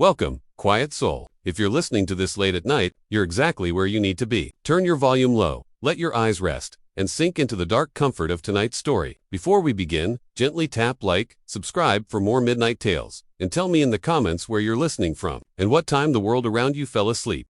Welcome, quiet soul. If you're listening to this late at night, you're exactly where you need to be. Turn your volume low, let your eyes rest, and sink into the dark comfort of tonight's story. Before we begin, gently tap like, subscribe for more midnight tales, and tell me in the comments where you're listening from, and what time the world around you fell asleep.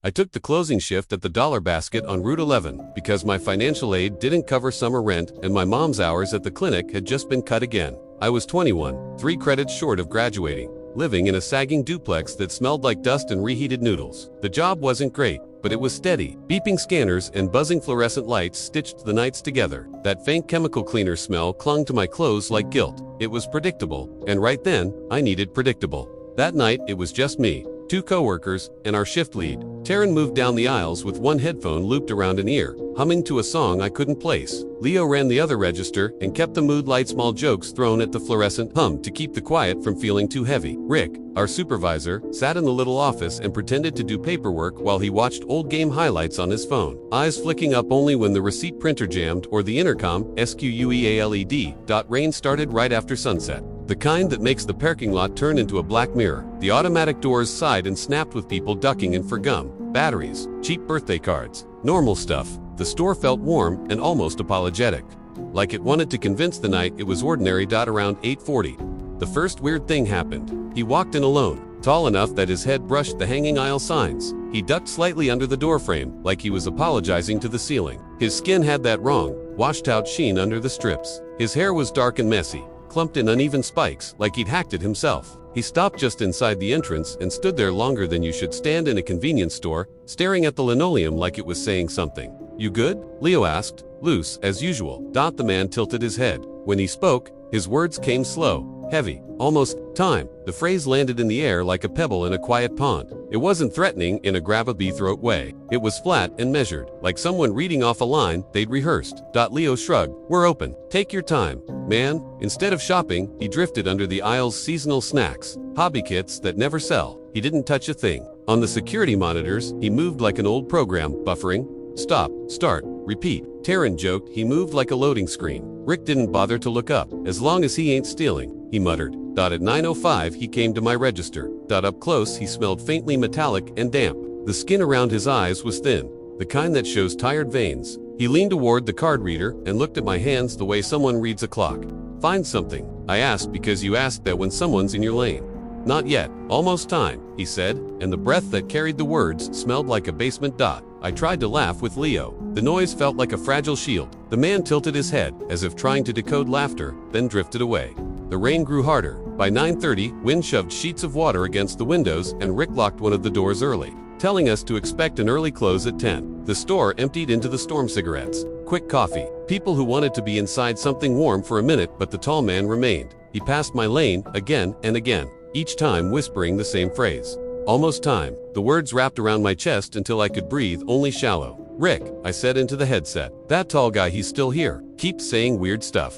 I took the closing shift at the Dollar Basket on Route 11 because my financial aid didn't cover summer rent and my mom's hours at the clinic had just been cut again. I was 21, 3 credits short of graduating, living in a sagging duplex that smelled like dust and reheated noodles. The job wasn't great, but it was steady. Beeping scanners and buzzing fluorescent lights stitched the nights together. That faint chemical cleaner smell clung to my clothes like guilt. It was predictable, and right then, I needed predictable. That night, it was just me, 2 coworkers, and our shift lead. Taryn moved down the aisles with one headphone looped around an ear, humming to a song I couldn't place. Leo ran the other register and kept the mood light small jokes thrown at the fluorescent hum to keep the quiet from feeling too heavy. Rick, our supervisor, sat in the little office and pretended to do paperwork while he watched old game highlights on his phone, eyes flicking up only when the receipt printer jammed or the intercom, SQUEALED. Rain started right after sunset. The kind that makes the parking lot turn into a black mirror. The automatic doors sighed and snapped with people ducking in for gum, batteries, cheap birthday cards, normal stuff. The store felt warm and almost apologetic, like it wanted to convince the night it was ordinary. Around 8:40, the first weird thing happened. He walked in alone, tall enough that his head brushed the hanging aisle signs. He ducked slightly under the doorframe, like he was apologizing to the ceiling. His skin had that wrong, washed-out sheen under the strips. His hair was dark and messy, clumped in uneven spikes, like he'd hacked it himself. He stopped just inside the entrance and stood there longer than you should stand in a convenience store, staring at the linoleum like it was saying something. "You good?" Leo asked, loose, as usual. The man tilted his head. When he spoke, his words came slow, heavy, almost time. The phrase landed in the air like a pebble in a quiet pond. It wasn't threatening in a grab-a-bee-throat way. It was flat and measured, like someone reading off a line they'd rehearsed. Leo shrugged. "We're open. Take your time, man." Instead of shopping, he drifted under the aisle's seasonal snacks, hobby kits that never sell. He didn't touch a thing. On the security monitors, he moved like an old program, buffering. Stop, start, repeat. Taryn joked he moved like a loading screen. Rick didn't bother to look up. "As long as he ain't stealing," he muttered. At 9:05 he came to my register. Up close he smelled faintly metallic and damp. The skin around his eyes was thin, the kind that shows tired veins. He leaned toward the card reader and looked at my hands the way someone reads a clock. "Find something?" I asked because you asked that when someone's in your lane. "Not yet. Almost time," he said, and the breath that carried the words smelled like a basement. I tried to laugh with Leo. The noise felt like a fragile shield. The man tilted his head, as if trying to decode laughter, then drifted away. The rain grew harder. By 9:30, wind shoved sheets of water against the windows and Rick locked one of the doors early, telling us to expect an early close at 10. The store emptied into the storm cigarettes, quick coffee, people who wanted to be inside something warm for a minute, but the tall man remained. He passed my lane again and again, each time whispering the same phrase. "Almost time." The words wrapped around my chest until I could breathe only shallow. "Rick," I said into the headset. "That tall guy, he's still here. Keeps saying weird stuff."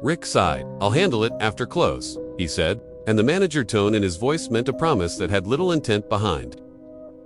Rick sighed. "I'll handle it after close," he said, and the manager tone in his voice meant a promise that had little intent behind.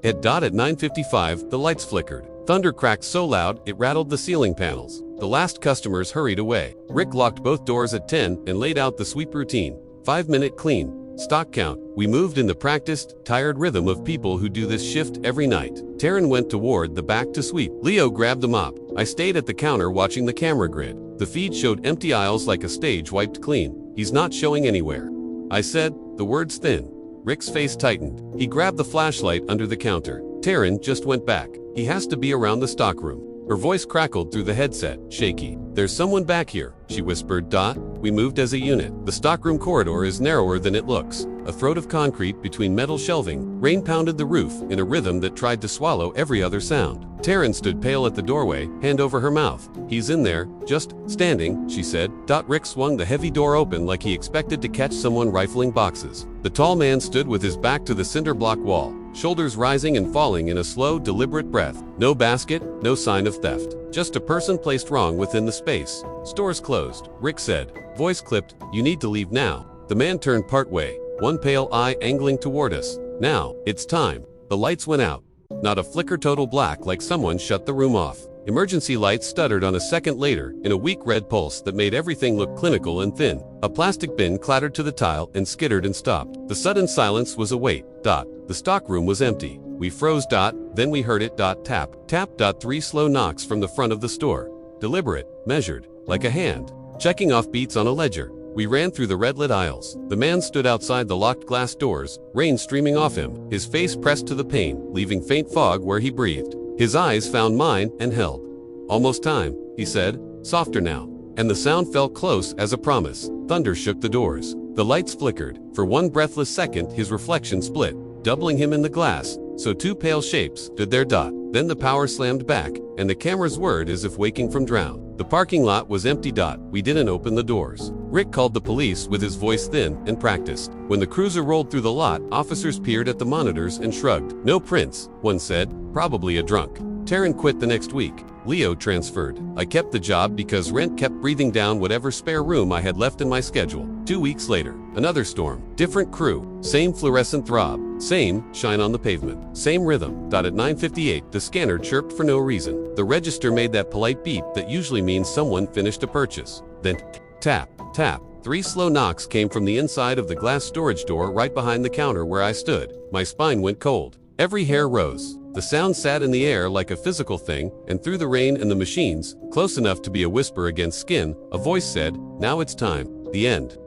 At 9:55, the lights flickered. Thunder cracked so loud it rattled the ceiling panels. The last customers hurried away. Rick locked both doors at 10 and laid out the sweep routine. 5-minute clean. Stock count. We moved in the practiced, tired rhythm of people who do this shift every night. Taryn went toward the back to sweep. Leo grabbed a mop. I stayed at the counter watching the camera grid. The feed showed empty aisles like a stage wiped clean. "He's not showing anywhere," I said, the words thin. Rick's face tightened. He grabbed the flashlight under the counter. Taryn just went back. "He has to be around the stockroom." Her voice crackled through the headset, shaky. "There's someone back here," she whispered. We moved as a unit. The stockroom corridor is narrower than it looks. A throat of concrete between metal shelving. Rain pounded the roof in a rhythm that tried to swallow every other sound. Taryn stood pale at the doorway, hand over her mouth. "He's in there, just standing," she said. Rick swung the heavy door open like he expected to catch someone rifling boxes. The tall man stood with his back to the cinder block wall, shoulders rising and falling in a slow, deliberate breath. No basket, no sign of theft. Just a person placed wrong within the space. "Store's closed," Rick said. Voice clipped. "You need to leave now." The man turned partway, one pale eye angling toward us. "Now, it's time." The lights went out. Not a flicker, total black, like someone shut the room off. Emergency lights stuttered on a second later in a weak red pulse that made everything look clinical and thin. A plastic bin clattered to the tile and skittered and stopped. The sudden silence was a wait. The stockroom was empty. We froze. Then we heard it. Tap. Tap. 3 slow knocks from the front of the store. Deliberate, measured, like a hand checking off beats on a ledger. We ran through the red-lit aisles. The man stood outside the locked glass doors, rain streaming off him, his face pressed to the pane, leaving faint fog where he breathed. His eyes found mine and held. "Almost time," he said, "softer now." And the sound felt close as a promise. Thunder shook the doors. The lights flickered. For one breathless second, his reflection split, doubling him in the glass, so 2 pale shapes stood there. Then the power slammed back, and the cameras whirred as if waking from drown. The parking lot was empty. We didn't open the doors. Rick called the police with his voice thin and practiced. When the cruiser rolled through the lot, officers peered at the monitors and shrugged. "No prints," one said, "probably a drunk." Taryn quit the next week. Leo transferred. I kept the job because rent kept breathing down whatever spare room I had left in my schedule. 2 weeks later, another storm. Different crew. Same fluorescent throb. Same shine on the pavement. Same rhythm. At 9:58, the scanner chirped for no reason. The register made that polite beep that usually means someone finished a purchase. Then, tap, tap. 3 slow knocks came from the inside of the glass storage door right behind the counter where I stood. My spine went cold. Every hair rose. The sound sat in the air like a physical thing, and through the rain and the machines, close enough to be a whisper against skin, a voice said, "Now it's time. The end."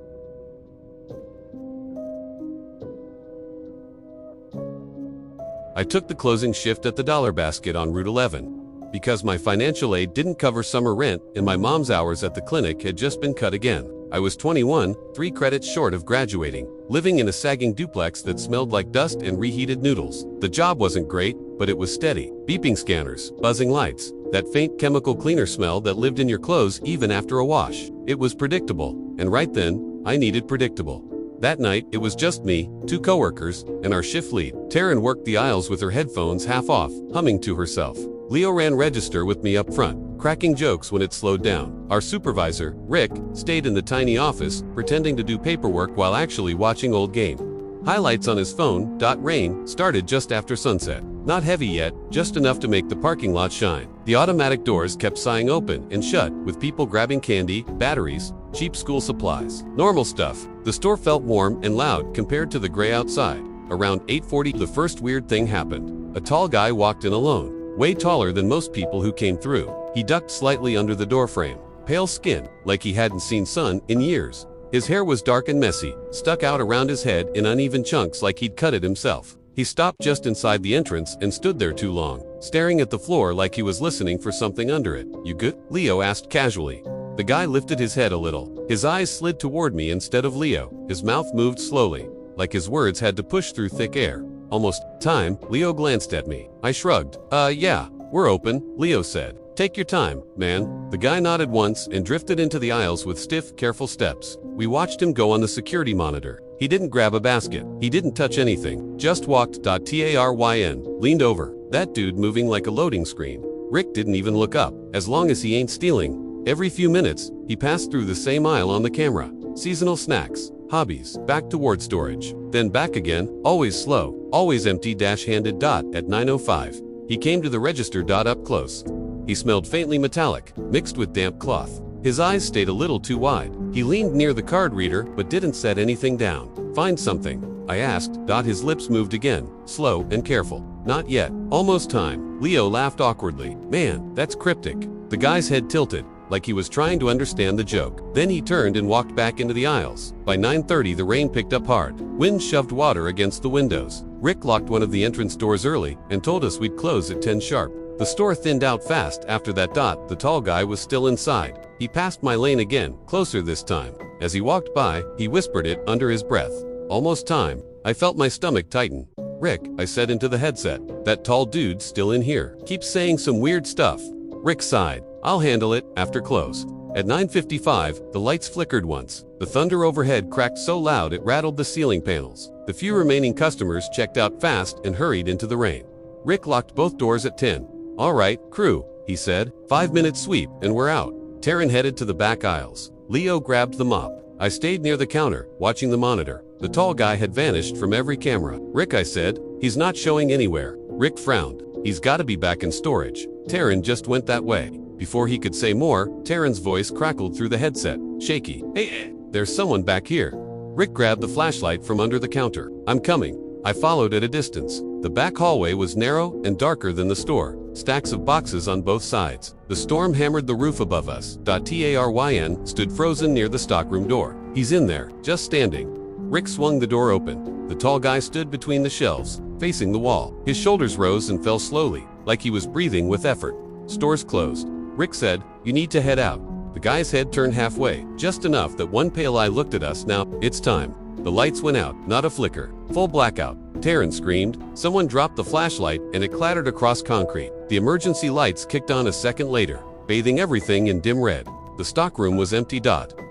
I took the closing shift at the Dollar Basket on Route 11. Because my financial aid didn't cover summer rent and my mom's hours at the clinic had just been cut again. I was 21, 3 credits short of graduating, living in a sagging duplex that smelled like dust and reheated noodles. The job wasn't great, but it was steady. Beeping scanners, buzzing lights, that faint chemical cleaner smell that lived in your clothes even after a wash. It was predictable, and right then, I needed predictable. That night, it was just me, 2 coworkers, and our shift lead. Taryn worked the aisles with her headphones half off, humming to herself. Leo ran register with me up front, cracking jokes when it slowed down. Our supervisor, Rick, stayed in the tiny office, pretending to do paperwork while actually watching old game. Highlights on his phone. Rain started just after sunset. Not heavy yet, just enough to make the parking lot shine. The automatic doors kept sighing open and shut, with people grabbing candy, batteries, cheap school supplies. Normal stuff. The store felt warm and loud compared to the gray outside. Around 8:40, the first weird thing happened. A tall guy walked in alone. Way taller than most people who came through. He ducked slightly under the doorframe. Pale skin, like he hadn't seen sun in years. His hair was dark and messy, stuck out around his head in uneven chunks like he'd cut it himself. He stopped just inside the entrance and stood there too long, staring at the floor like he was listening for something under it. "You good?" Leo asked casually. The guy lifted his head a little. His eyes slid toward me instead of Leo. His mouth moved slowly, like his words had to push through thick air. "Almost time." Leo glanced at me. I shrugged. Yeah, we're open," Leo said. "Take your time, man." The guy nodded once and drifted into the aisles with stiff, careful steps. We watched him go on the security monitor. He didn't grab a basket. He didn't touch anything. Just walked. Taryn leaned over. That dude moving like a loading screen. Rick didn't even look up. As long as he ain't stealing. Every few minutes, he passed through the same aisle on the camera. Seasonal snacks. Hobbies, back toward storage, then back again, always slow, always empty. Handed. At 9:05, he came to the register. Up close. He smelled faintly metallic, mixed with damp cloth. His eyes stayed a little too wide. He leaned near the card reader but didn't set anything down. "Find something?" I asked. His lips moved again, slow and careful. "Not yet. Almost time." Leo laughed awkwardly. "Man, that's cryptic." The guy's head tilted, like he was trying to understand the joke. Then he turned and walked back into the aisles. By 9:30, the rain picked up hard. Wind shoved water against the windows. Rick locked one of the entrance doors early and told us we'd close at 10 sharp. The store thinned out fast after that. The tall guy was still inside. He passed my lane again, closer this time. As he walked by, he whispered it under his breath. "Almost time." I felt my stomach tighten. "Rick," I said into the headset, "that tall dude's still in here. Keeps saying some weird stuff." Rick sighed. "I'll handle it, after close." At 9:55, the lights flickered once. The thunder overhead cracked so loud it rattled the ceiling panels. The few remaining customers checked out fast and hurried into the rain. Rick locked both doors at 10. "All right, crew," he said. 5-minute sweep, and we're out." Taryn headed to the back aisles. Leo grabbed the mop. I stayed near the counter, watching the monitor. The tall guy had vanished from every camera. "Rick," I said, "he's not showing anywhere." Rick frowned. "He's gotta be back in storage." Taryn just went that way. Before he could say more, Taryn's voice crackled through the headset, shaky. Hey, there's someone back here. Rick grabbed the flashlight from under the counter. I'm coming. I followed at a distance. The back hallway was narrow and darker than the store. Stacks of boxes on both sides. The storm hammered the roof above us. Taryn stood frozen near the stockroom door. He's in there, just standing. Rick swung the door open. The tall guy stood between the shelves, facing the wall. His shoulders rose and fell slowly, like he was breathing with effort. Store's closed. Rick said, you need to head out. The guy's head turned halfway, just enough that one pale eye looked at us. Now, it's time. The lights went out, not a flicker. Full blackout. Taryn screamed. Someone dropped the flashlight and it clattered across concrete. The emergency lights kicked on a second later, bathing everything in dim red. The stockroom was empty.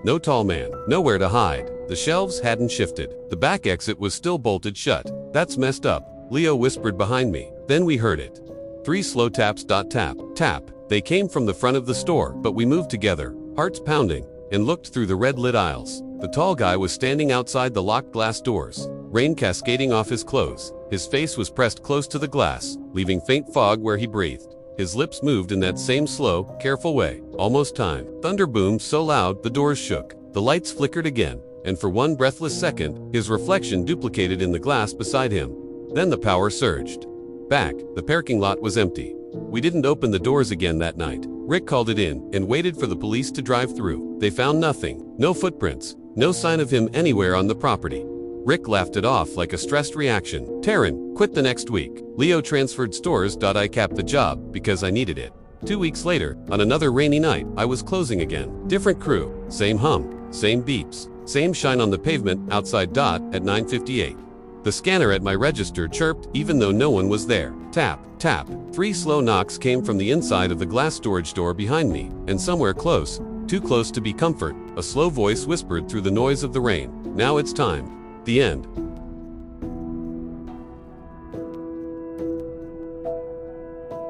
No tall man, nowhere to hide. The shelves hadn't shifted. The back exit was still bolted shut. That's messed up, Leo whispered behind me. Then we heard it. 3 slow taps. Tap, tap. They came from the front of the store, but we moved together, hearts pounding, and looked through the red-lit aisles. The tall guy was standing outside the locked glass doors, rain cascading off his clothes. His face was pressed close to the glass, leaving faint fog where he breathed. His lips moved in that same slow, careful way. Almost time. Thunder boomed so loud the doors shook. The lights flickered again, and for one breathless second, his reflection duplicated in the glass beside him. Then the power surged. Back, the parking lot was empty. We didn't open the doors again that night. Rick called it in and waited for the police to drive through. They found nothing. No footprints. No sign of him anywhere on the property. Rick laughed it off like a stressed reaction. Taryn, quit the next week. Leo transferred stores. I capped the job because I needed it. 2 weeks later, on another rainy night, I was closing again. Different crew. Same hum. Same beeps. Same shine on the pavement outside. At 9:58. The scanner at my register chirped even though no one was there. Tap, tap. 3 slow knocks came from the inside of the glass storage door behind me, and somewhere close, too close to be comfort, a slow voice whispered through the noise of the rain. Now it's time. The end.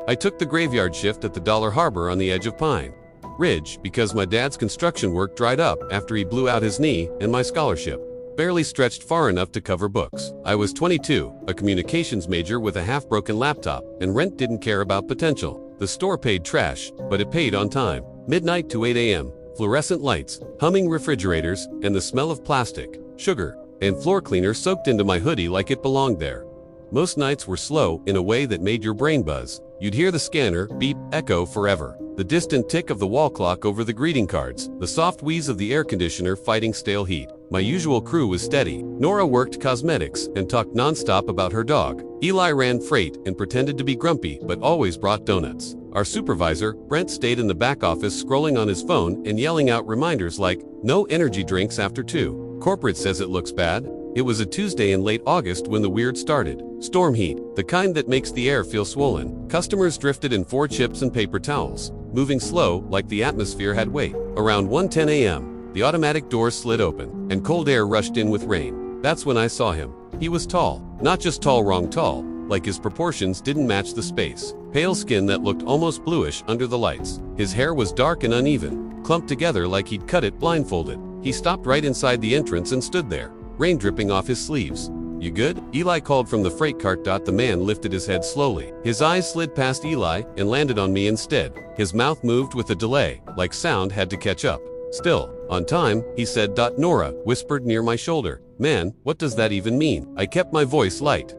I took the graveyard shift at the Dollar Harbor on the edge of Pine Ridge because my dad's construction work dried up after he blew out his knee, and my scholarship barely stretched far enough to cover books. I was 22, a communications major with a half-broken laptop, and rent didn't care about potential. The store paid trash, but it paid on time. Midnight to 8 a.m., fluorescent lights, humming refrigerators, and the smell of plastic, sugar, and floor cleaner soaked into my hoodie like it belonged there. Most nights were slow in a way that made your brain buzz. You'd hear the scanner beep, echo forever. The distant tick of the wall clock over the greeting cards, the soft wheeze of the air conditioner fighting stale heat. My usual crew was steady. Nora worked cosmetics and talked nonstop about her dog. Eli ran freight and pretended to be grumpy but always brought donuts. Our supervisor, Brent, stayed in the back office scrolling on his phone and yelling out reminders like, no energy drinks after 2. Corporate says it looks bad. It was a Tuesday in late August when the weird started. Storm heat, the kind that makes the air feel swollen. Customers drifted in 4 chips and paper towels, moving slow like the atmosphere had weight. Around 1:10 a.m., the automatic doors slid open, and cold air rushed in with rain. That's when I saw him. He was tall. Not just tall, wrong tall, like his proportions didn't match the space. Pale skin that looked almost bluish under the lights. His hair was dark and uneven, clumped together like he'd cut it blindfolded. He stopped right inside the entrance and stood there, rain dripping off his sleeves. You good? Eli called from the freight cart. The man lifted his head slowly. His eyes slid past Eli and landed on me instead. His mouth moved with a delay, like sound had to catch up. Still, on time, he said. Nora whispered near my shoulder. Man, what does that even mean? I kept my voice light.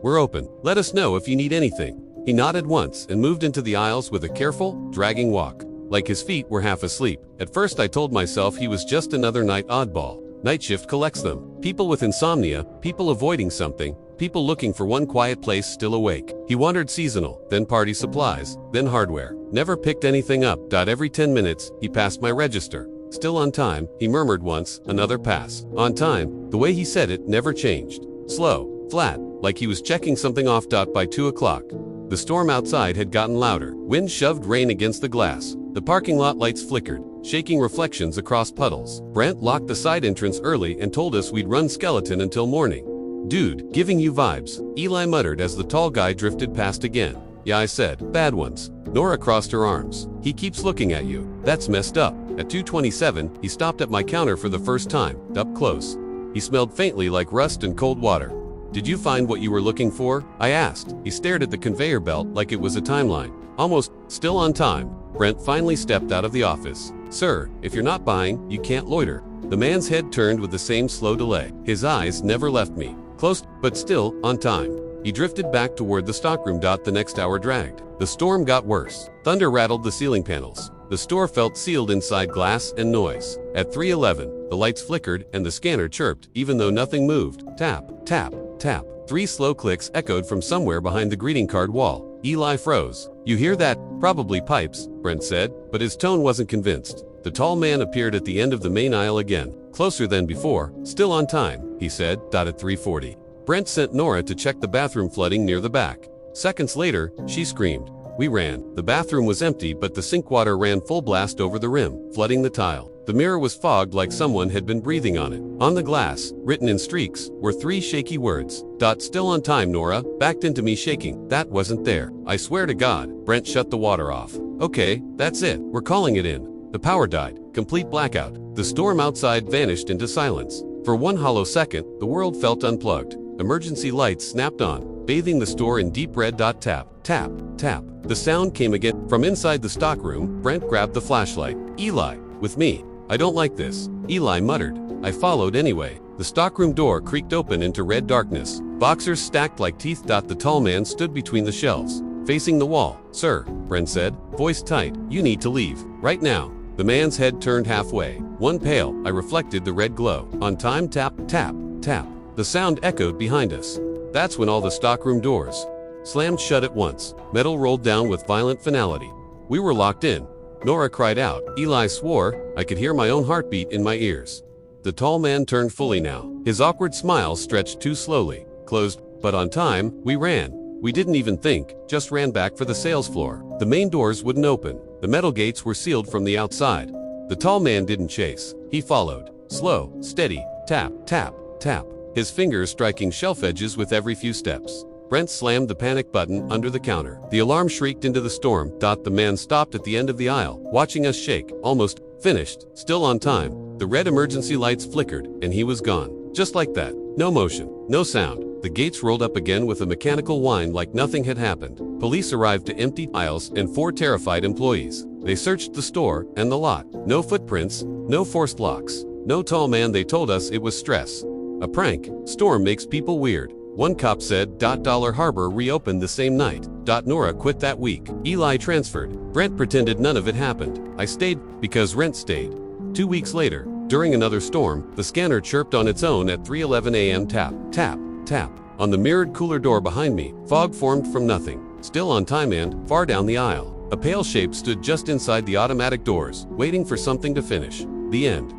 We're open. Let us know if you need anything. He nodded once and moved into the aisles with a careful, dragging walk, like his feet were half asleep. At first I told myself he was just another night oddball. Night shift collects them. People with insomnia, people avoiding something, people looking for one quiet place still awake. He wandered seasonal, then party supplies, then hardware. Never picked anything up. Every 10 minutes, he passed my register. Still on time, he murmured once, another pass. On time, the way he said it never changed. Slow, flat, like he was checking something off. By 2 o'clock. The storm outside had gotten louder. Wind shoved rain against the glass. The parking lot lights flickered, shaking reflections across puddles. Brent locked the side entrance early and told us we'd run skeleton until morning. Dude, giving you vibes, Eli muttered as the tall guy drifted past again. Yeah, I said, bad ones. Nora crossed her arms. He keeps looking at you. That's messed up. At 2:27, he stopped at my counter for the first time, up close. He smelled faintly like rust and cold water. Did you find what you were looking for? I asked. He stared at the conveyor belt like it was a timeline. Almost Still on time, Brent finally stepped out of the office. "Sir, if you're not buying, you can't loiter." The man's head turned with the same slow delay. His eyes never left me. Close, but still on time. He drifted back toward the stockroom. The next hour dragged. The storm got worse. Thunder rattled the ceiling panels. The store felt sealed inside glass and noise. At 3:11, the lights flickered and the scanner chirped, even though nothing moved. Tap, tap, tap. 3 slow clicks echoed from somewhere behind the greeting card wall. Eli froze. "You hear that? Probably pipes," Brent said, but his tone wasn't convinced. The tall man appeared at the end of the main aisle again. "Closer than before, still on time," he said. At 3:40. Brent sent Nora to check the bathroom flooding near the back. Seconds later, she screamed. We ran. The bathroom was empty, but the sink water ran full blast over the rim, flooding the tile. The mirror was fogged like someone had been breathing on it. On the glass, written in streaks, were 3 shaky words. "Still on time, Nora," backed into me shaking. "That wasn't there. I swear to God." Brent shut the water off. "Okay, that's it. We're calling it in." The power died. Complete blackout. The storm outside vanished into silence. For one hollow second, the world felt unplugged. Emergency lights snapped on, bathing the store in deep red. Tap, tap, tap. The sound came again. From inside the stockroom, Brent grabbed the flashlight. "Eli, with me." "I don't like this," Eli muttered. I followed anyway. The stockroom door creaked open into red darkness. Boxers stacked like teeth. The tall man stood between the shelves, facing the wall. "Sir," Brent said, voice tight, "you need to leave. Right now." The man's head turned halfway. One pale, I reflected the red glow. "On time." Tap, tap, tap. The sound echoed behind us. That's when all the stockroom doors slammed shut at once. Metal rolled down with violent finality. We were locked in. Nora cried out. Eli swore. I could hear my own heartbeat in my ears. The tall man turned fully now. His awkward smile stretched too slowly. Closed, but on time. We ran. We didn't even think, just ran back for the sales floor. The main doors wouldn't open. The metal gates were sealed from the outside. The tall man didn't chase. He followed. Slow, steady, tap, tap, tap. His fingers striking shelf edges with every few steps. Brent slammed the panic button under the counter. The alarm shrieked into the storm. The man stopped at the end of the aisle, watching us shake. Almost finished, still on time. The red emergency lights flickered, and he was gone. Just like that. No motion, no sound. The gates rolled up again with a mechanical whine like nothing had happened. Police arrived to empty aisles and 4 terrified employees. They searched the store and the lot. No footprints, no forced locks, no tall man. They told us it was stress. A prank. Storm makes people weird. One cop said. Dollar Harbor reopened the same night. Nora quit that week. Eli transferred. Brent pretended none of it happened. I stayed because rent stayed. 2 weeks later, during another storm, the scanner chirped on its own at 3:11 a.m. Tap, tap, tap. On the mirrored cooler door behind me, fog formed from nothing. Still on time and, far down the aisle, a pale shape stood just inside the automatic doors, waiting for something to finish. The end.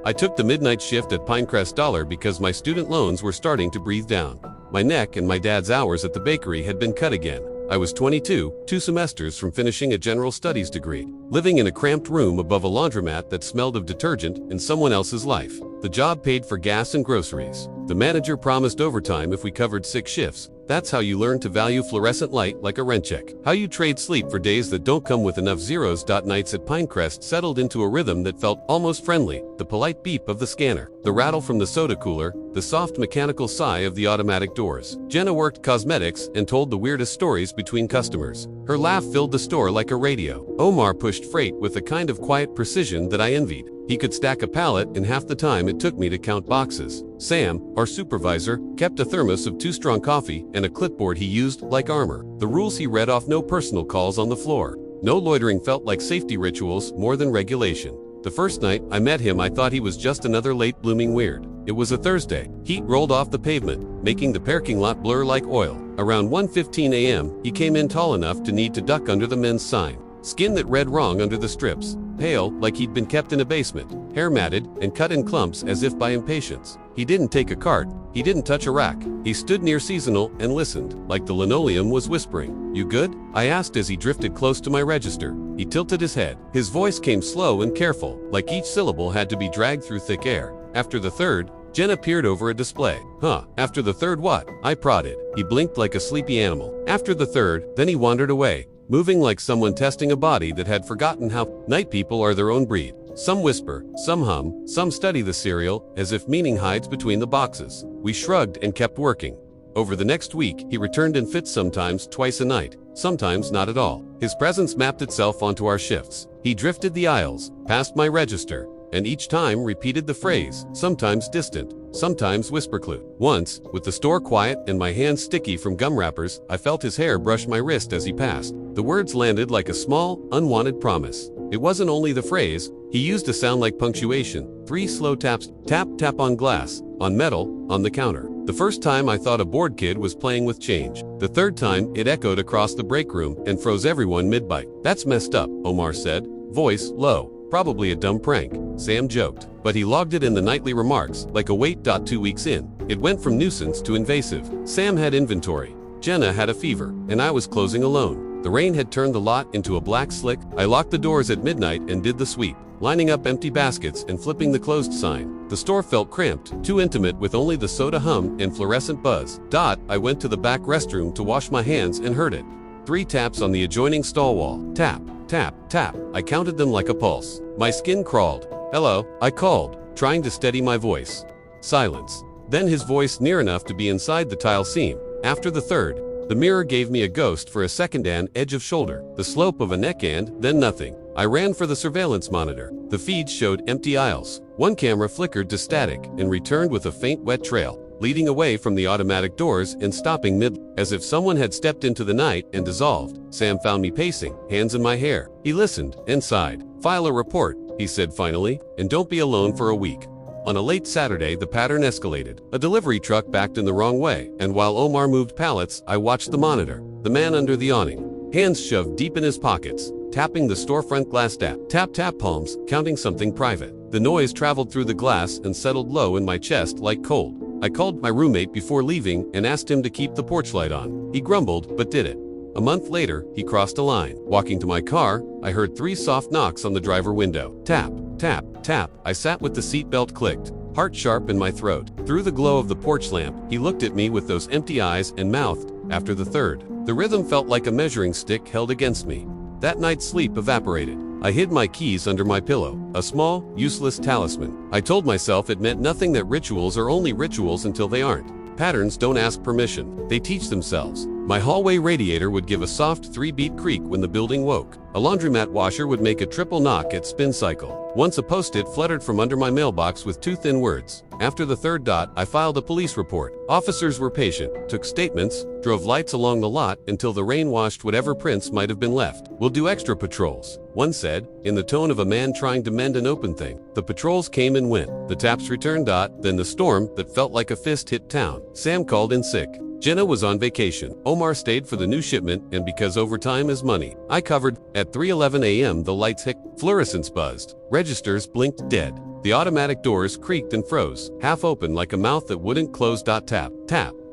I took the midnight shift at Pinecrest Dollar because my student loans were starting to breathe down. My neck and my dad's hours at the bakery had been cut again. I was 22, 2 semesters from finishing a general studies degree, living in a cramped room above a laundromat that smelled of detergent and someone else's life. The job paid for gas and groceries. The manager promised overtime if we covered 6 shifts. That's how you learn to value fluorescent light like a rent check. How you trade sleep for days that don't come with enough zeros. Nights at Pinecrest settled into a rhythm that felt almost friendly. The polite beep of the scanner, the rattle from the soda cooler, the soft mechanical sigh of the automatic doors. Jenna worked cosmetics and told the weirdest stories between customers. Her laugh filled the store like a radio. Omar pushed freight with a kind of quiet precision that I envied. He could stack a pallet in half the time it took me to count boxes. Sam, our supervisor, kept a thermos of 2 strong coffee and a clipboard he used like armor. The rules he read off: no personal calls on the floor. No loitering felt like safety rituals more than regulation. The first night I met him, I thought he was just another late blooming weird. It was a Thursday. Heat rolled off the pavement, making the parking lot blur like oil. Around 1:15 a.m., he came in tall enough to need to duck under the men's sign. Skin that read wrong under the strips. Pale, like he'd been kept in a basement. Hair matted and cut in clumps as if by impatience. He didn't take a cart. He didn't touch a rack. He stood near seasonal and listened, like the linoleum was whispering. "You good?" I asked as he drifted close to my register. He tilted his head. His voice came slow and careful, like each syllable had to be dragged through thick air. After the third, Jenna peered over a display. "Huh, after the third what?" I prodded. He blinked like a sleepy animal. After the third, then he wandered away, moving like someone testing a body that had forgotten how. Night people are their own breed. Some whisper, some hum, some study the cereal, as if meaning hides between the boxes. We shrugged and kept working. Over the next week, he returned in fits, sometimes twice a night, sometimes not at all. His presence mapped itself onto our shifts. He drifted the aisles, past my register, and each time repeated the phrase, sometimes distant, sometimes whisper clue. Once, with the store quiet and my hands sticky from gum wrappers, I felt his hair brush my wrist as he passed. The words landed like a small, unwanted promise. It wasn't only the phrase, he used a sound like punctuation. 3 slow taps, tap, tap on glass, on metal, on the counter. The first time I thought a bored kid was playing with change. The third time, it echoed across the break room and froze everyone mid-bite. That's messed up, Omar said, voice low. Probably a dumb prank, Sam joked. But he logged it in the nightly remarks, like a wait. 2 weeks in, it went from nuisance to invasive. Sam had inventory, Jenna had a fever, and I was closing alone. The rain had turned the lot into a black slick. I locked the doors at midnight and did the sweep, lining up empty baskets and flipping the closed sign. The store felt cramped, too intimate with only the soda hum and fluorescent buzz. I went to the back restroom to wash my hands and heard it. 3 taps on the adjoining stall wall. Tap, tap, tap. I counted them like a pulse. My skin crawled. Hello, I called, trying to steady my voice. Silence. Then his voice near enough to be inside the tile seam. After the third, the mirror gave me a ghost for a second and edge of shoulder, the slope of a neck, and then nothing. I ran for the surveillance monitor. The feeds showed empty aisles. One camera flickered to static and returned with a faint wet trail, leading away from the automatic doors and stopping mid, as if someone had stepped into the night and dissolved. Sam found me pacing, hands in my hair. He listened and sighed. File a report, he said finally, and don't be alone for a week. On a late Saturday, the pattern escalated. A delivery truck backed in the wrong way, and while Omar moved pallets, I watched the monitor. The man under the awning, hands shoved deep in his pockets, tapping the storefront glass. Tap, tap, tap, palms, counting something private. The noise traveled through the glass and settled low in my chest like cold. I called my roommate before leaving and asked him to keep the porch light on. He grumbled, but did it. A month later, he crossed a line. Walking to my car, I heard 3 soft knocks on the driver window. Tap, tap, tap. I sat with the seatbelt clicked, heart sharp in my throat. Through the glow of the porch lamp, he looked at me with those empty eyes and mouthed, after the third. The rhythm felt like a measuring stick held against me. That night's sleep evaporated. I hid my keys under my pillow, a small, useless talisman. I told myself it meant nothing, that rituals are only rituals until they aren't. Patterns don't ask permission, they teach themselves. My hallway radiator would give a soft 3-beat creak when the building woke. A laundromat washer would make a triple knock at spin cycle. Once a post-it fluttered from under my mailbox with 2 thin words. After the third dot, I filed a police report. Officers were patient, took statements, drove lights along the lot until the rain washed whatever prints might have been left. We'll do extra patrols, one said, in the tone of a man trying to mend an open thing. The patrols came and went. The taps returned. Then the storm that felt like a fist hit town. Sam called in sick. Jenna was on vacation. Omar stayed for the new shipment, and because overtime is money, I covered. At 3:11 a.m. the lights hit, fluorescents buzzed, registers blinked dead. The automatic doors creaked and froze, half open like a mouth that wouldn't close. Tap, tap,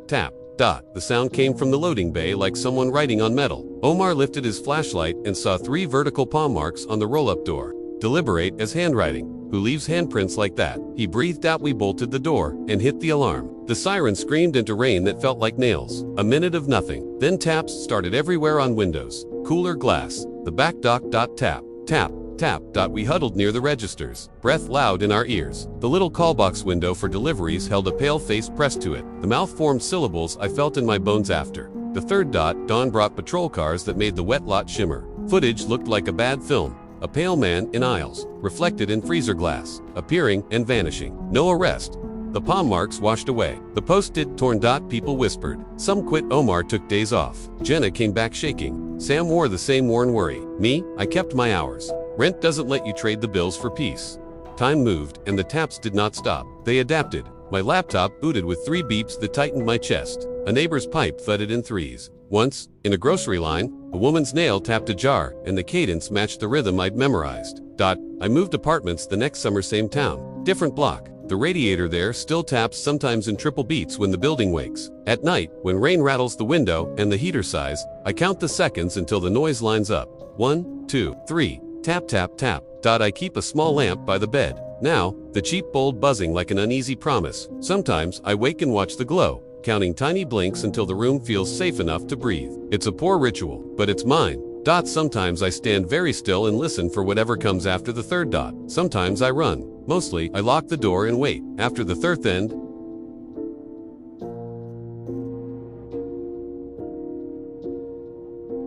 tap, dot. The sound came from the loading bay like someone writing on metal. Omar lifted his flashlight and saw 3 vertical palm marks on the roll-up door. Deliberate as handwriting. Who leaves handprints like that? He breathed out. We bolted the door and hit the alarm. The siren screamed into rain that felt like nails. A minute of nothing. Then taps started everywhere on windows, cooler glass, the back dock. Tap, tap, tap. We huddled near the registers, breath loud in our ears. The little callbox window for deliveries held a pale face pressed to it. The mouth formed syllables I felt in my bones after. The third dot, dawn brought patrol cars that made the wet lot shimmer. Footage looked like a bad film. A pale man in aisles, reflected in freezer glass, appearing and vanishing. No arrest. The palm marks washed away. The post-it torn. People whispered. Some quit. Omar took days off. Jenna came back shaking. Sam wore the same worn worry. Me, I kept my hours. Rent doesn't let you trade the bills for peace. Time moved, and the taps did not stop. They adapted. My laptop booted with 3 beeps that tightened my chest. A neighbor's pipe thudded in 3s. Once, in a grocery line, a woman's nail tapped a jar, and the cadence matched the rhythm I'd memorized. I moved apartments the next summer, same town, different block. The radiator there still taps, sometimes in triple beats when the building wakes. At night, when rain rattles the window and the heater sighs, I count the seconds until the noise lines up. 1, 2, 3. Tap, tap, tap. I keep a small lamp by the bed. Now, the cheap bulb buzzing like an uneasy promise. Sometimes I wake and watch the glow, counting tiny blinks until the room feels safe enough to breathe. It's a poor ritual, but it's mine. Sometimes I stand very still and listen for whatever comes after the third dot. Sometimes I run. Mostly, I lock the door and wait. After the third end,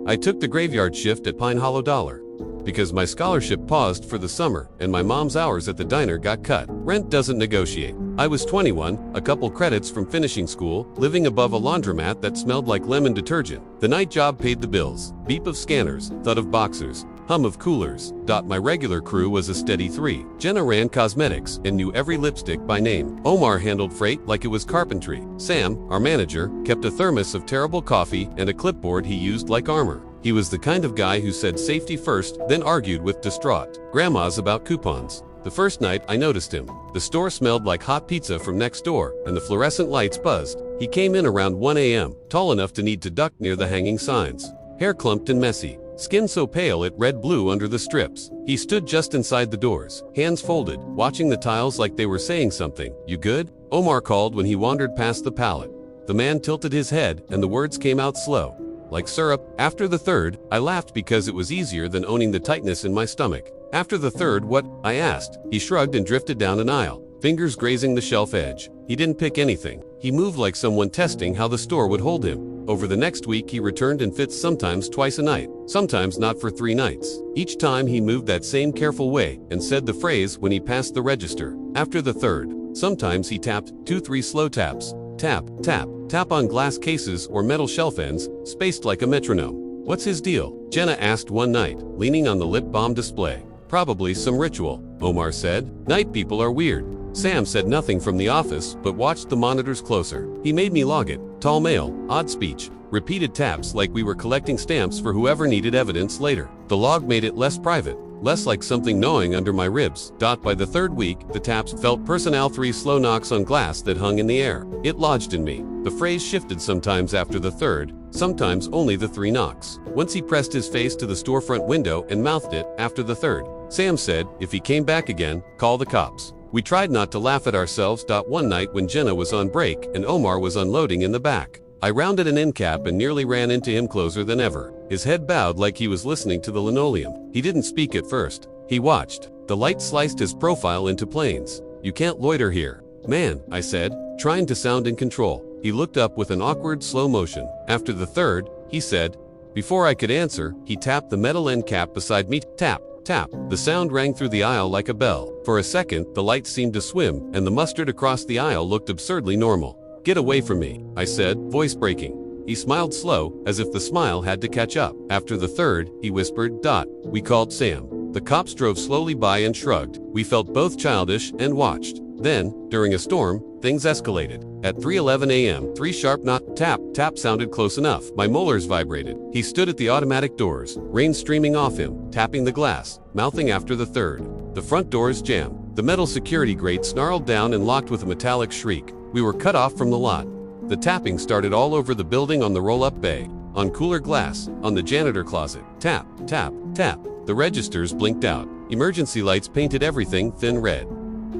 I took the graveyard shift at Pine Hollow Dollar because my scholarship paused for the summer and my mom's hours at the diner got cut. Rent doesn't negotiate. I was 21, a couple credits from finishing school, living above a laundromat that smelled like lemon detergent. The night job paid the bills. Beep of scanners, thud of boxers, hum of coolers. My regular crew was a steady 3. Jenna ran cosmetics and knew every lipstick by name. Omar handled freight like it was carpentry. Sam, our manager, kept a thermos of terrible coffee and a clipboard he used like armor. He was the kind of guy who said safety first, then argued with distraught grandmas about coupons. The first night I noticed him. The store smelled like hot pizza from next door, and the fluorescent lights buzzed. He came in around 1 a.m., tall enough to need to duck near the hanging signs. Hair clumped and messy, skin so pale it red-blue under the strips. He stood just inside the doors, hands folded, watching the tiles like they were saying something. "You good?" Omar called when he wandered past the pallet. The man tilted his head, and the words came out slow, like syrup. After the third, I laughed because it was easier than owning the tightness in my stomach. "After the third, what?" I asked. He shrugged and drifted down an aisle, fingers grazing the shelf edge. He didn't pick anything. He moved like someone testing how the store would hold him. Over the next week he returned in fits, sometimes twice a night, sometimes not for 3 nights. Each time he moved that same careful way and said the phrase when he passed the register. After the third. Sometimes he tapped 2-3 slow taps. Tap, tap, tap on glass cases or metal shelf ends, spaced like a metronome. "What's his deal?" Jenna asked one night, leaning on the lip balm display. "Probably some ritual," Omar said. "Night people are weird." Sam said nothing from the office, but watched the monitors closer. He made me log it. Tall male, odd speech, repeated taps like we were collecting stamps for whoever needed evidence later. The log made it less private, less like something gnawing under my ribs. By the third week, the taps felt personnel 3 slow knocks on glass that hung in the air. It lodged in me. The phrase shifted sometimes after the third, sometimes only the 3 knocks. Once he pressed his face to the storefront window and mouthed it after the third. Sam said, if he came back again, call the cops. We tried not to laugh at ourselves. One night when Jenna was on break and Omar was unloading in the back, I rounded an end cap and nearly ran into him closer than ever. His head bowed like he was listening to the linoleum. He didn't speak at first. He watched. The light sliced his profile into planes. "You can't loiter here." "Man," I said, trying to sound in control. He looked up with an awkward slow motion. After the third, he said. Before I could answer, he tapped the metal end cap beside me. Tap, tap. The sound rang through the aisle like a bell. For a second, the light seemed to swim, and the mustard across the aisle looked absurdly normal. "Get away from me," I said, voice breaking. He smiled slow, as if the smile had to catch up. After the third, he whispered. We called Sam. The cops drove slowly by and shrugged. We felt both childish and watched. Then, during a storm, things escalated. At 3:11 a.m., 3 sharp tap sounded close enough. My molars vibrated. He stood at the automatic doors, rain streaming off him, tapping the glass, mouthing after the third. The front doors jammed. The metal security grate snarled down and locked with a metallic shriek. We were cut off from the lot. The tapping started all over the building, on the roll-up bay, on cooler glass, on the janitor closet. Tap, tap, tap. The registers blinked out. Emergency lights painted everything thin red.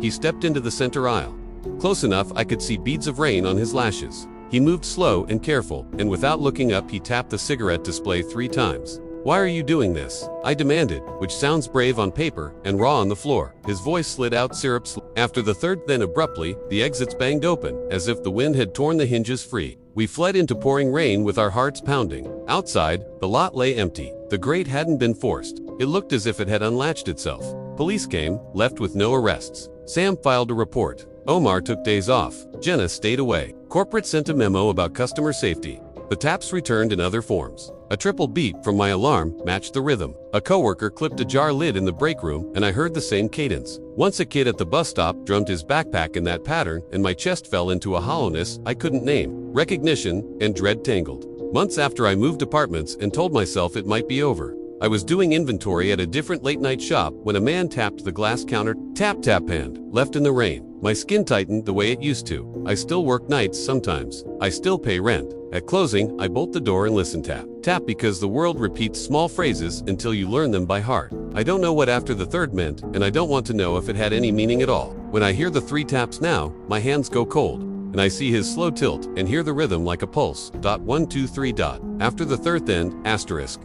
He stepped into the center aisle. Close enough I could see beads of rain on his lashes. He moved slow and careful, and without looking up he tapped the cigarette display 3 times. "Why are you doing this?" I demanded, which sounds brave on paper and raw on the floor. His voice slid out after the third, then abruptly, the exits banged open, as if the wind had torn the hinges free. We fled into pouring rain with our hearts pounding. Outside, the lot lay empty. The grate hadn't been forced. It looked as if it had unlatched itself. Police came, left with no arrests. Sam filed a report. Omar took days off. Jenna stayed away. Corporate sent a memo about customer safety. The taps returned in other forms. A triple beat from my alarm matched the rhythm. A coworker clipped a jar lid in the break room, and I heard the same cadence. Once a kid at the bus stop drummed his backpack in that pattern, and my chest fell into a hollowness I couldn't name. Recognition and dread tangled. Months after I moved apartments and told myself it might be over, I was doing inventory at a different late-night shop when a man tapped the glass counter. Tap, tap hand, left in the rain. My skin tightened the way it used to. I still work nights sometimes. I still pay rent. At closing, I bolt the door and listen. Tap, tap, because the world repeats small phrases until you learn them by heart. I don't know what after the third meant, and I don't want to know if it had any meaning at all. When I hear the 3 taps now, my hands go cold, and I see his slow tilt and hear the rhythm like a pulse. 1, 2, 3. After the third, then, asterisk.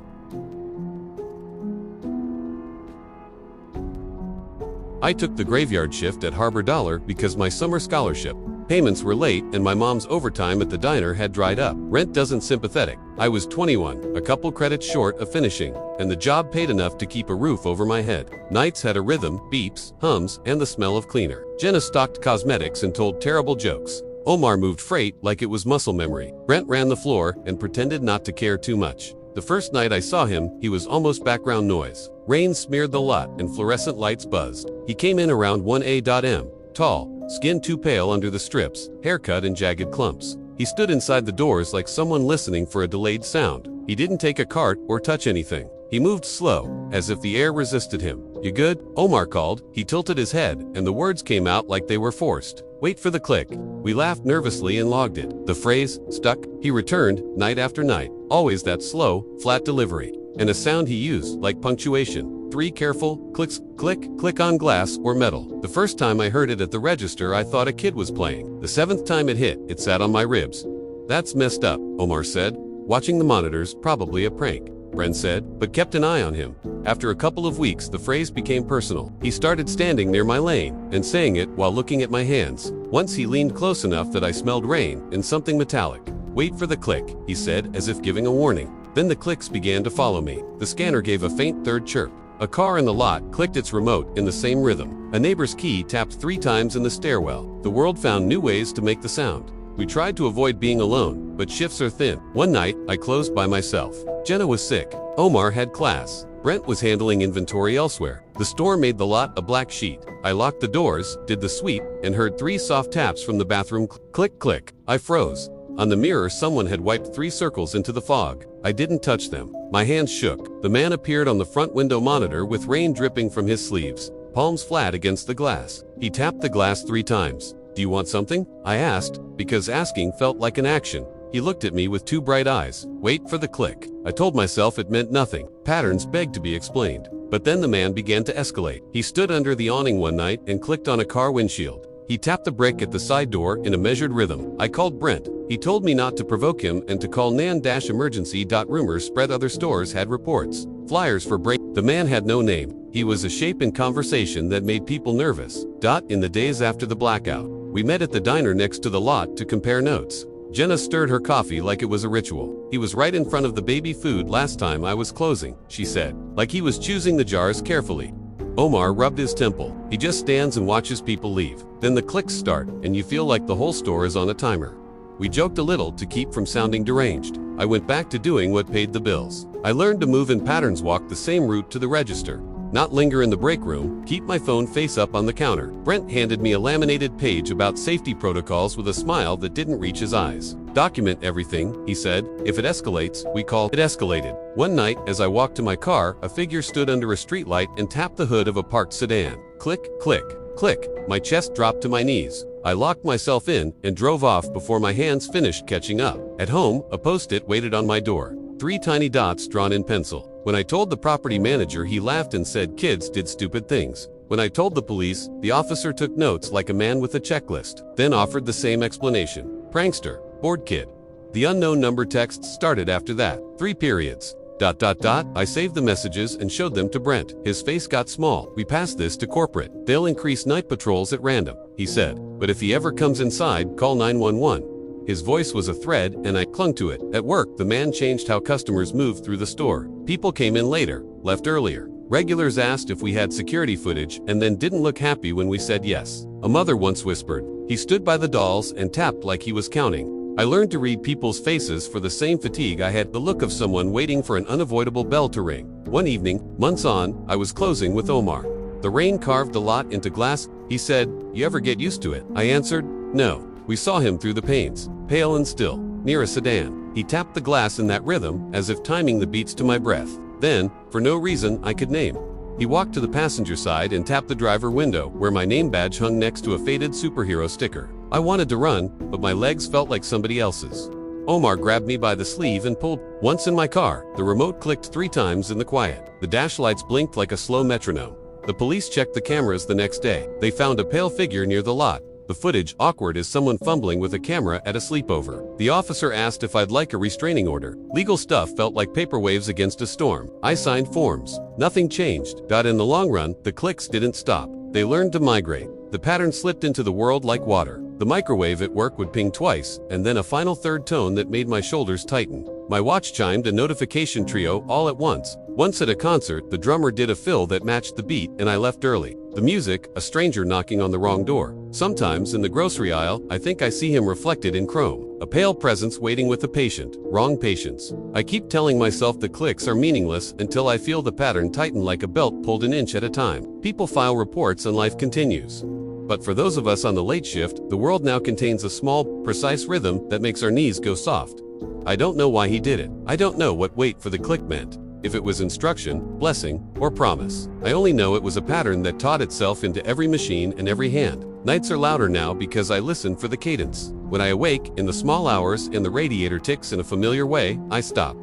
I took the graveyard shift at Harbor Dollar because my summer scholarship Payments were late and my mom's overtime at the diner had dried up. Rent doesn't sympathetic. I was 21, a couple credits short of finishing, and the job paid enough to keep a roof over my head. Nights had a rhythm, beeps, hums, and the smell of cleaner. Jenna stocked cosmetics and told terrible jokes. Omar moved freight like it was muscle memory. Brent ran the floor and pretended not to care too much. The first night I saw him, he was almost background noise. Rain smeared the lot and fluorescent lights buzzed. He came in around 1 a.m, tall, skin too pale under the strips, haircut in jagged clumps. He stood inside the doors like someone listening for a delayed sound. He didn't take a cart or touch anything. He moved slow, as if the air resisted him. "You good?" Omar called. He tilted his head, and the words came out like they were forced. "Wait for the click." We laughed nervously and logged it. The phrase stuck. He returned, night after night. Always that slow, flat delivery. And a sound he used, like punctuation. 3 careful clicks, click, click on glass or metal. The first time I heard it at the register, I thought a kid was playing. The 7th time it hit, it sat on my ribs. "That's messed up," Omar said. "Watching the monitors, probably a prank," Brent said, but kept an eye on him. After a couple of weeks, the phrase became personal. He started standing near my lane and saying it while looking at my hands. Once he leaned close enough that I smelled rain and something metallic. "Wait for the click," he said, as if giving a warning. Then the clicks began to follow me. The scanner gave a faint third chirp. A car in the lot clicked its remote in the same rhythm. A neighbor's key tapped 3 times in the stairwell. The world found new ways to make the sound. We tried to avoid being alone, but shifts are thin. One night, I closed by myself. Jenna was sick. Omar had class. Brent was handling inventory elsewhere. The store made the lot a black sheet. I locked the doors, did the sweep, and heard 3 soft taps from the bathroom. Click, click. I froze. On the mirror, someone had wiped 3 circles into the fog. I didn't touch them. My hands shook. The man appeared on the front window monitor with rain dripping from his sleeves, palms flat against the glass. He tapped the glass 3 times. "Do you want something?" I asked, because asking felt like an action. He looked at me with 2 bright eyes. "Wait for the click." I told myself it meant nothing. Patterns begged to be explained. But then the man began to escalate. He stood under the awning one night and clicked on a car windshield. He tapped the brake at the side door in a measured rhythm. I called Brent. He told me not to provoke him and to call nan-emergency. Rumors spread other stores had reports. Flyers for break. The man had no name. He was a shape in conversation that made people nervous. In the days after the blackout, we met at the diner next to the lot to compare notes. Jenna stirred her coffee like it was a ritual. "He was right in front of the baby food last time I was closing," she said, like he was choosing the jars carefully. Omar rubbed his temple. "He just stands and watches people leave. Then the clicks start, and you feel like the whole store is on a timer." We joked a little to keep from sounding deranged. I went back to doing what paid the bills. I learned to move in patterns, walk the same route to the register, not linger in the break room, keep my phone face up on the counter. Brent handed me a laminated page about safety protocols with a smile that didn't reach his eyes. "Document everything," he said. "If it escalates, we call." It escalated. One night, as I walked to my car, a figure stood under a streetlight and tapped the hood of a parked sedan. Click, click, click. My chest dropped to my knees. I locked myself in and drove off before my hands finished catching up. At home, a post-it waited on my door. 3 tiny dots drawn in pencil. When I told the property manager, he laughed and said kids did stupid things. When I told the police, the officer took notes like a man with a checklist, then offered the same explanation. "Prankster, bored kid." The unknown number text started after that. 3 periods. ... I saved the messages and showed them to Brent. His face got small. "We passed this to corporate. They'll increase night patrols at random," he said. "But if he ever comes inside, call 911. His voice was a thread, and I clung to it. At work, the man changed how customers moved through the store. People came in later, left earlier. Regulars asked if we had security footage and then didn't look happy when we said yes. A mother once whispered. He stood by the dolls and tapped like he was counting. I learned to read people's faces for the same fatigue I had, the look of someone waiting for an unavoidable bell to ring. One evening, months on, I was closing with Omar. The rain carved the lot into glass. He said, "You ever get used to it?" I answered, "No." We saw him through the panes, pale and still, near a sedan. He tapped the glass in that rhythm, as if timing the beats to my breath. Then, for no reason I could name, he walked to the passenger side and tapped the driver window, where my name badge hung next to a faded superhero sticker. I wanted to run, but my legs felt like somebody else's. Omar grabbed me by the sleeve and pulled. Once in my car, the remote clicked 3 times in the quiet. The dash lights blinked like a slow metronome. The police checked the cameras the next day. They found a pale figure near the lot. The footage awkward as someone fumbling with a camera at a sleepover. The officer asked if I'd like a restraining order. Legal stuff felt like paper waves against a storm. I signed forms. Nothing changed. In the long run, the clicks didn't stop. They learned to migrate. The pattern slipped into the world like water. The microwave at work would ping twice, and then a final third tone that made my shoulders tighten. My watch chimed a notification trio all at once. Once at a concert, the drummer did a fill that matched the beat, and I left early. The music, a stranger knocking on the wrong door. Sometimes in the grocery aisle, I think I see him reflected in chrome. A pale presence waiting with a patient. Wrong patience. I keep telling myself the clicks are meaningless until I feel the pattern tighten like a belt pulled an inch at a time. People file reports and life continues. But for those of us on the late shift, the world now contains a small, precise rhythm that makes our knees go soft. I don't know why he did it. I don't know what wait for the click meant. If it was instruction, blessing, or promise. I only know it was a pattern that taught itself into every machine and every hand. Nights are louder now because I listen for the cadence. When I awake, in the small hours and the radiator ticks in a familiar way, I stop.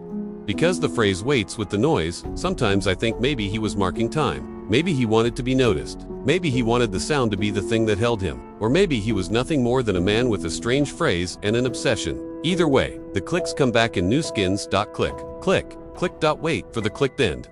Because the phrase waits with the noise, sometimes I think maybe he was marking time. Maybe he wanted to be noticed. Maybe he wanted the sound to be the thing that held him. Or maybe he was nothing more than a man with a strange phrase and an obsession. Either way, the clicks come back in new skins. Click. Click. Click. Wait for the clicked end.